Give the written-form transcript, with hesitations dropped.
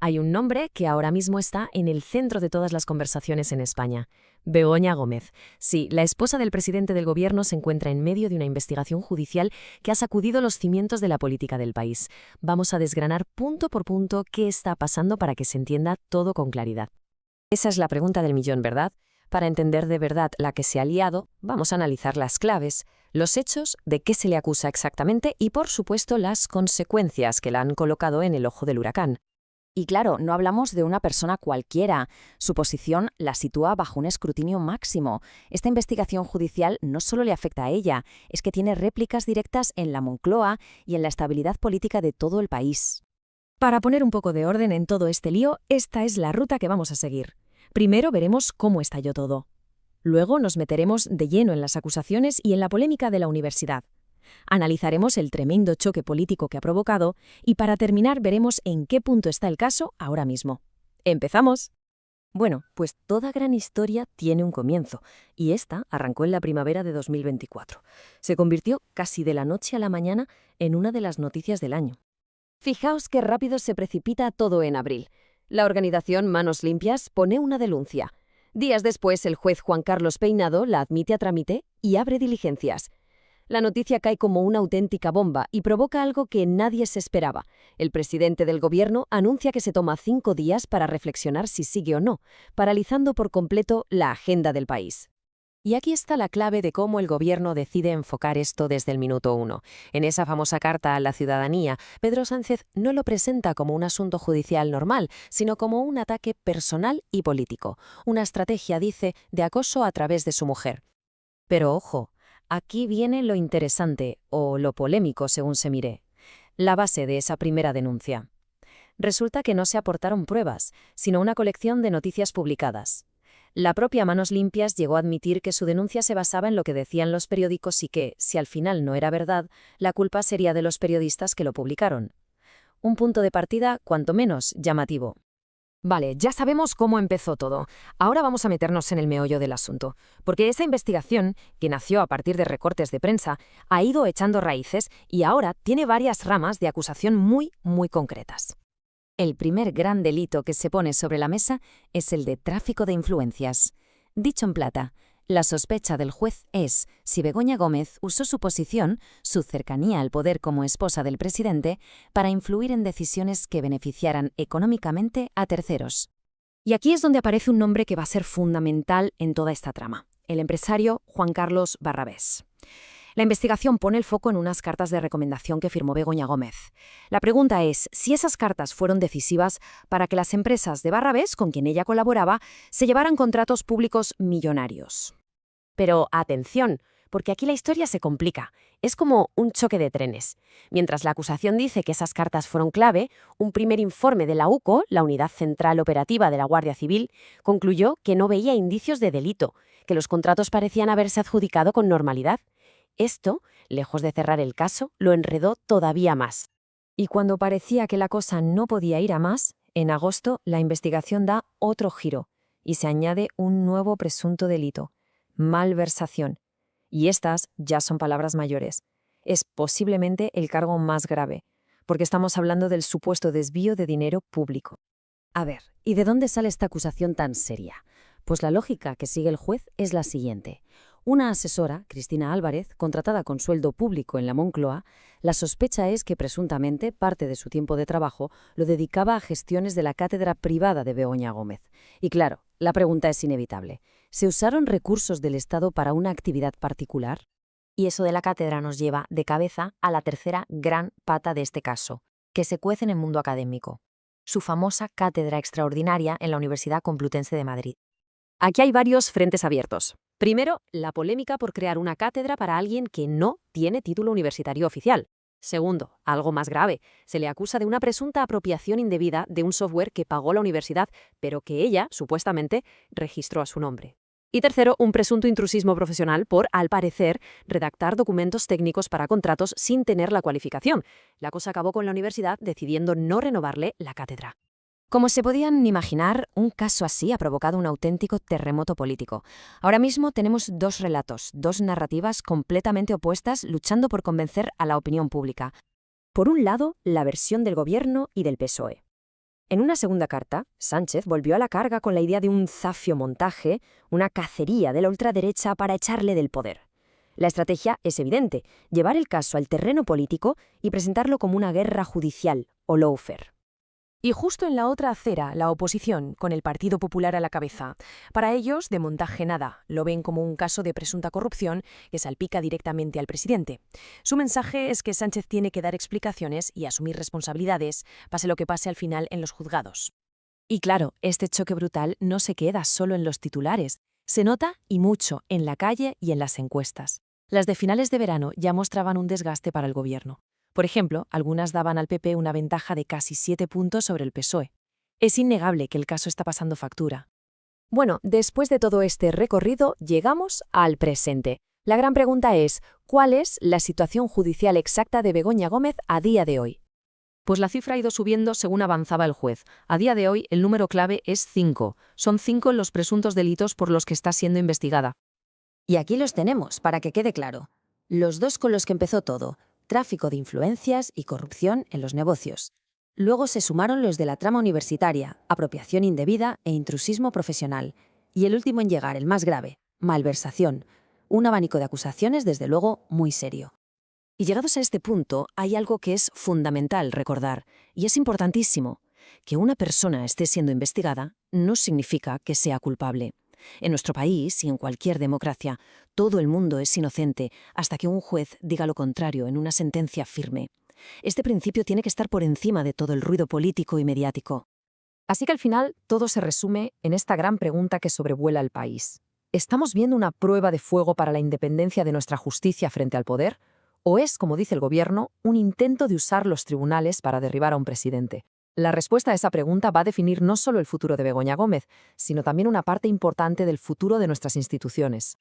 Hay un nombre que ahora mismo está en el centro de todas las conversaciones en España: Begoña Gómez. Sí, la esposa del presidente del gobierno se encuentra en medio de una investigación judicial que ha sacudido los cimientos de la política del país. Vamos a desgranar punto por punto qué está pasando para que se entienda todo con claridad. Esa es la pregunta del millón, ¿verdad? Para entender de verdad la que se ha liado, vamos a analizar las claves, los hechos, de qué se le acusa exactamente y, por supuesto, las consecuencias que la han colocado en el ojo del huracán. Y claro, no hablamos de una persona cualquiera. Su posición la sitúa bajo un escrutinio máximo. Esta investigación judicial no solo le afecta a ella, es que tiene réplicas directas en la Moncloa y en la estabilidad política de todo el país. Para poner un poco de orden en todo este lío, esta es la ruta que vamos a seguir. Primero veremos cómo estalló todo. Luego nos meteremos de lleno en las acusaciones y en la polémica de la universidad. Analizaremos el tremendo choque político que ha provocado y para terminar veremos en qué punto está el caso ahora mismo. ¡Empezamos! Bueno, pues toda gran historia tiene un comienzo, y esta arrancó en la primavera de 2024. Se convirtió casi de la noche a la mañana en una de las noticias del año. Fijaos qué rápido se precipita todo en abril. La organización Manos Limpias pone una denuncia. Días después, el juez Juan Carlos Peinado la admite a trámite y abre diligencias. La noticia cae como una auténtica bomba y provoca algo que nadie se esperaba. El presidente del gobierno anuncia que se toma 5 días para reflexionar si sigue o no, paralizando por completo la agenda del país. Y aquí está la clave de cómo el gobierno decide enfocar esto desde el minuto 1. En esa famosa carta a la ciudadanía, Pedro Sánchez no lo presenta como un asunto judicial normal, sino como un ataque personal y político. Una estrategia, dice, de acoso a través de su mujer. Pero ojo, aquí viene lo interesante, o lo polémico según se mire. La base de esa primera denuncia. Resulta que no se aportaron pruebas, sino una colección de noticias publicadas. La propia Manos Limpias llegó a admitir que su denuncia se basaba en lo que decían los periódicos y que, si al final no era verdad, la culpa sería de los periodistas que lo publicaron. Un punto de partida, cuanto menos, llamativo. Vale, ya sabemos cómo empezó todo. Ahora vamos a meternos en el meollo del asunto, porque esa investigación, que nació a partir de recortes de prensa, ha ido echando raíces y ahora tiene varias ramas de acusación muy concretas. El primer gran delito que se pone sobre la mesa es el de tráfico de influencias. Dicho en plata, la sospecha del juez es si Begoña Gómez usó su posición, su cercanía al poder como esposa del presidente, para influir en decisiones que beneficiaran económicamente a terceros. Y aquí es donde aparece un nombre que va a ser fundamental en toda esta trama: el empresario Juan Carlos Barrabés. La investigación pone el foco en unas cartas de recomendación que firmó Begoña Gómez. La pregunta es si esas cartas fueron decisivas para que las empresas de Barrabés, con quien ella colaboraba, se llevaran contratos públicos millonarios. Pero atención, porque aquí la historia se complica. Es como un choque de trenes. Mientras la acusación dice que esas cartas fueron clave, un primer informe de la UCO, la Unidad Central Operativa de la Guardia Civil, concluyó que no veía indicios de delito, que los contratos parecían haberse adjudicado con normalidad. Esto, lejos de cerrar el caso, lo enredó todavía más. Y cuando parecía que la cosa no podía ir a más, en agosto la investigación da otro giro y se añade un nuevo presunto delito: malversación. Y estas ya son palabras mayores. Es posiblemente el cargo más grave, porque estamos hablando del supuesto desvío de dinero público. A ver, ¿y de dónde sale esta acusación tan seria? Pues la lógica que sigue el juez es la siguiente. Una asesora, Cristina Álvarez, contratada con sueldo público en la Moncloa, la sospecha es que presuntamente parte de su tiempo de trabajo lo dedicaba a gestiones de la cátedra privada de Begoña Gómez. Y claro, la pregunta es inevitable. ¿Se usaron recursos del Estado para una actividad particular? Y eso de la cátedra nos lleva de cabeza a la tercera gran pata de este caso, que se cuece en el mundo académico: su famosa cátedra extraordinaria en la Universidad Complutense de Madrid. Aquí hay varios frentes abiertos. Primero, la polémica por crear una cátedra para alguien que no tiene título universitario oficial. Segundo, algo más grave, se le acusa de una presunta apropiación indebida de un software que pagó la universidad, pero que ella, supuestamente, registró a su nombre. Y tercero, un presunto intrusismo profesional por, al parecer, redactar documentos técnicos para contratos sin tener la cualificación. La cosa acabó con la universidad decidiendo no renovarle la cátedra. Como se podían imaginar, un caso así ha provocado un auténtico terremoto político. Ahora mismo tenemos dos relatos, dos narrativas completamente opuestas luchando por convencer a la opinión pública. Por un lado, la versión del gobierno y del PSOE. En una segunda carta, Sánchez volvió a la carga con la idea de un zafio montaje, una cacería de la ultraderecha para echarle del poder. La estrategia es evidente, llevar el caso al terreno político y presentarlo como una guerra judicial o lawfare. Y justo en la otra acera, la oposición, con el Partido Popular a la cabeza. Para ellos, de montaje nada, lo ven como un caso de presunta corrupción que salpica directamente al presidente. Su mensaje es que Sánchez tiene que dar explicaciones y asumir responsabilidades, pase lo que pase al final en los juzgados. Y claro, este choque brutal no se queda solo en los titulares, se nota y mucho en la calle y en las encuestas. Las de finales de verano ya mostraban un desgaste para el gobierno. Por ejemplo, algunas daban al PP una ventaja de casi 7 puntos sobre el PSOE. Es innegable que el caso está pasando factura. Bueno, después de todo este recorrido, llegamos al presente. La gran pregunta es, ¿cuál es la situación judicial exacta de Begoña Gómez a día de hoy? Pues la cifra ha ido subiendo según avanzaba el juez. A día de hoy, el número clave es 5. Son 5 los presuntos delitos por los que está siendo investigada. Y aquí los tenemos, para que quede claro. Los dos con los que empezó todo: tráfico de influencias y corrupción en los negocios. Luego se sumaron los de la trama universitaria, apropiación indebida e intrusismo profesional. Y el último en llegar, el más grave, malversación. Un abanico de acusaciones, desde luego, muy serio. Y llegados a este punto, hay algo que es fundamental recordar, y es importantísimo. Que una persona esté siendo investigada no significa que sea culpable. En nuestro país y en cualquier democracia, todo el mundo es inocente hasta que un juez diga lo contrario en una sentencia firme. Este principio tiene que estar por encima de todo el ruido político y mediático. Así que al final, todo se resume en esta gran pregunta que sobrevuela el país. ¿Estamos viendo una prueba de fuego para la independencia de nuestra justicia frente al poder? ¿O es, como dice el gobierno, un intento de usar los tribunales para derribar a un presidente? La respuesta a esa pregunta va a definir no solo el futuro de Begoña Gómez, sino también una parte importante del futuro de nuestras instituciones.